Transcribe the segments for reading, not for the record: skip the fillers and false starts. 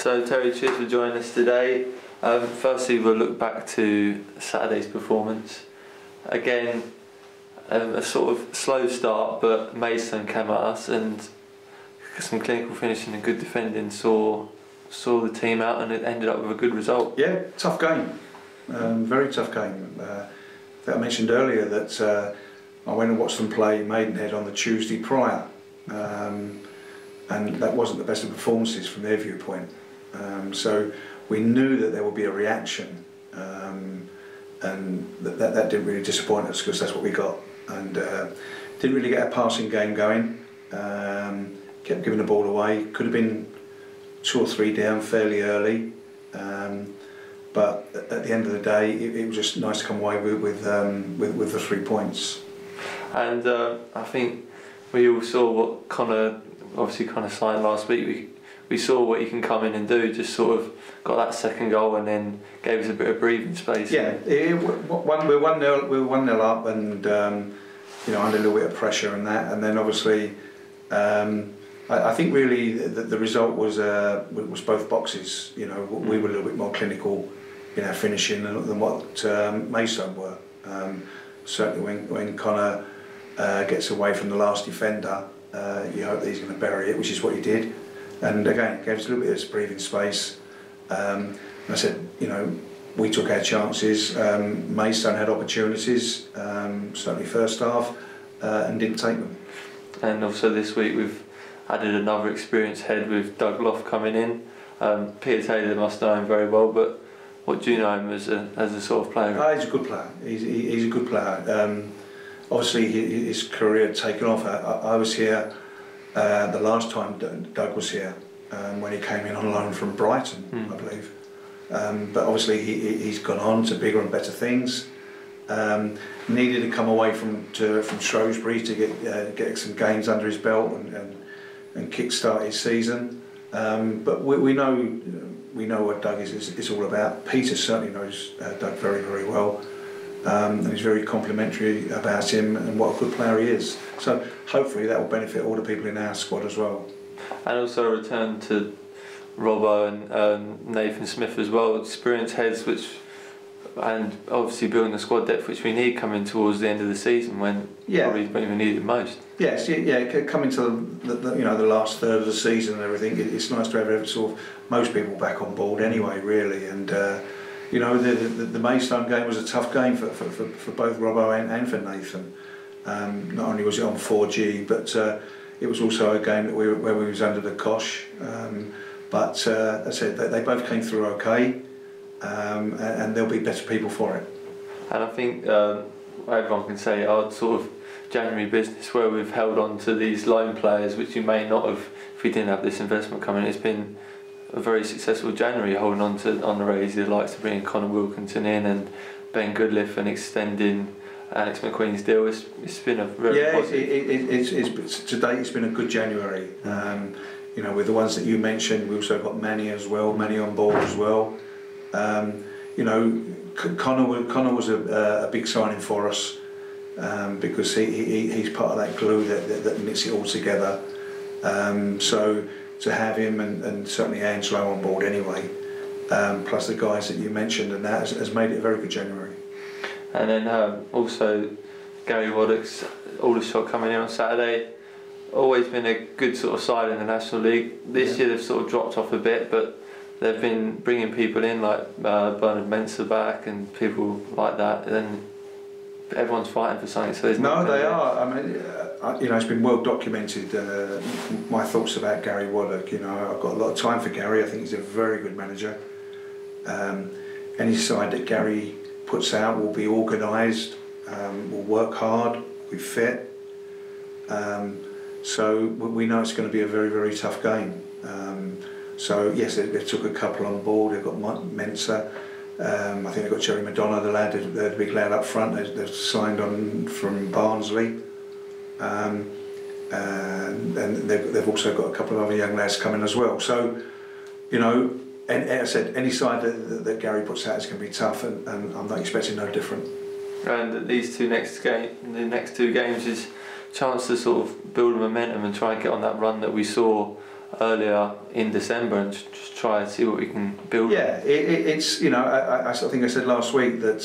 So Terry, cheers for joining us today. Firstly, we'll look back to Saturday's performance. Again, a sort of slow start, but Maidstone came at us and some clinical finishing and good defending saw the team out, and it ended up with a good result. Yeah, tough game, very tough game. I mentioned earlier that I went and watched them play Maidenhead on the Tuesday prior, and that wasn't the best of performances from their viewpoint. So we knew that there would be a reaction, and that didn't really disappoint us because that's what we got. And didn't really get a passing game going. Kept giving the ball away. Could have been 2 or 3 down fairly early, but at the end of the day, it was just nice to come away with the 3 points. And I think we all saw what Connor signed last week. We saw what he can come in and do. Just sort of got that second goal and then gave us a bit of breathing space. Yeah, we were 1-0 up, and under a little bit of pressure and that, and then obviously. I think really the result was both boxes. We were a little bit more clinical in our finishing than what Maidstone were. Certainly when Connor gets away from the last defender, you hope that he's going to bury it, which is what he did. And again, gave us a little bit of breathing space. And I said, we took our chances. Maidstone had opportunities, certainly first half, and didn't take them. And also this week we've added another experienced head with Doug Loft coming in. Peter Taylor must know him very well, but what do you know him as a sort of player? He's a good player. He's a good player. Obviously his career had taken off. I was here the last time Doug was here, when he came in on loan from Brighton, I believe. But obviously he's gone on to bigger and better things. Needed to come away from Shrewsbury to get some games under his belt and kick-start his season. But we know what Doug is all about. Peter certainly knows Doug very, very well, and he's very complimentary about him and what a good player he is. So hopefully that will benefit all the people in our squad as well. And also a return to Robbo and Nathan Smith as well, experienced heads, and obviously building the squad depth which we need coming towards the end of the season when probably we need it most. Yes, coming to the last third of the season and everything, it's nice to have sort of most people back on board anyway, really. And the Maidstone game was a tough game for both Robbo and for Nathan. Not only was it on 4G, but it was also a game where we was under the cosh. But as I said, they both came through okay. And there'll be better people for it. And I think everyone can say our sort of January business where we've held on to these loan players, which you may not have if we didn't have this investment coming. It's been a very successful January holding on the raise. The likes of bringing Connor Wilkinson in and Ben Goodliff and extending Alex McQueen's deal. It's been a very positive. To date it's been a good January. With the ones that you mentioned, we also got Manny as well. Manny on board as well. Connor was a big signing for us, because he's part of that glue that knits it all together. So to have him and certainly Angelo on board anyway, plus the guys that you mentioned, and that has made it a very good January. And then also Gary Waddock's Aldershot coming in on Saturday. Always been a good sort of side in the National League. This year they've sort of dropped off a bit, but they've been bringing people in like Bernard Mensah back and people like that, and everyone's fighting for something. So they are. I mean, it's been well documented. My thoughts about Gary Waddock. I've got a lot of time for Gary. I think he's a very good manager. Any side that Gary puts out will be organised, will work hard, will be fit. So we know it's going to be a very, very tough game. So yes, they took a couple on board. They've got Mensah. I think they've got Jerry Madonna, the big lad up front. They've signed on from Barnsley, and they've also got a couple of other young lads coming as well. So, and as I said, any side that Gary puts out is going to be tough, and I'm not expecting no different. And the next two games is a chance to sort of build a momentum and try and get on that run that we saw earlier in December and just try and see what we can build. Yeah, it's, you know, I think I said last week that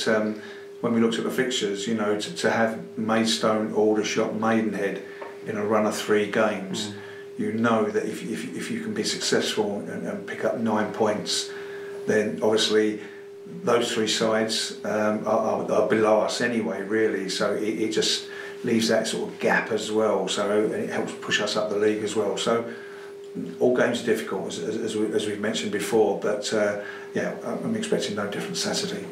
when we looked at the fixtures, you know, to have Maidstone, Aldershot, Maidenhead in a run of 3 games, you know that if you can be successful and pick up 9 points, then obviously those 3 sides are below us anyway, really. So it just leaves that sort of gap as well. So and it helps push us up the league as well. So all games are difficult, as we've mentioned before. But yeah, I'm expecting no different Saturday.